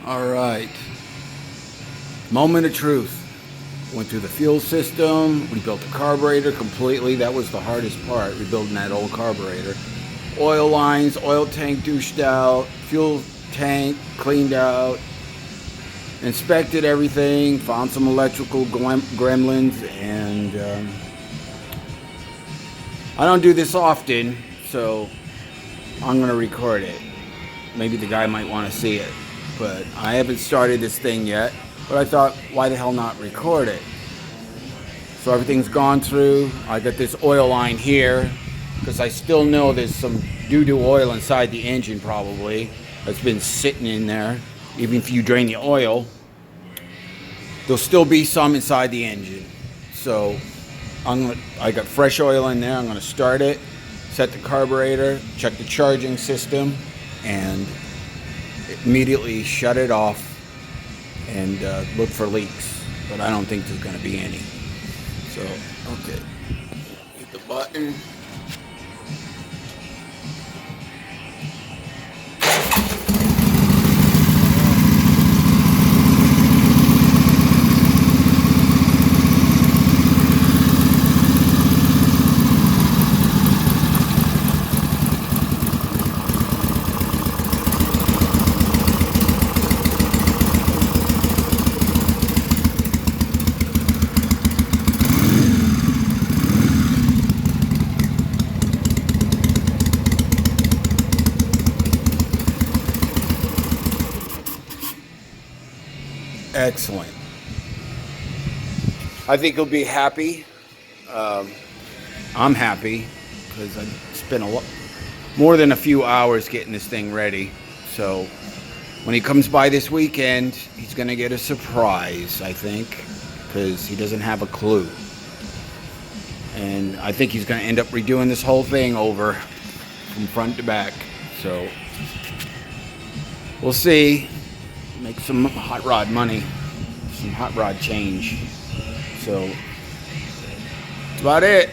All right. Moment of truth. Went through the fuel system, rebuilt the carburetor completely. That was the hardest part, rebuilding that old carburetor. Oil lines, oil tank douched out, fuel tank cleaned out, inspected everything, found some electrical gremlins, and I don't do this often, so I'm going to record it. Maybe the guy might want to see it, but I haven't started this thing yet. But I thought, why the hell not record it? So everything's gone through. I got this oil line here, because I still know there's some doo-doo oil inside the engine probably that's been sitting in there. Even if you drain the oil, there'll still be some inside the engine. So I got fresh oil in there. I'm going to start it, set the carburetor, check the charging system, and immediately shut it off and look for leaks, but I don't think there's going to be any. So, okay, hit the button. Excellent. I think he'll be happy. I'm happy because I spent more than a few hours getting this thing ready. So when he comes by this weekend, he's going to get a surprise, I think, because he doesn't have a clue. And I think he's going to end up redoing this whole thing over from front to back. So we'll see. Make some hot rod money, some hot rod change. So that's about it.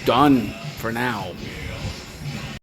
Done for now.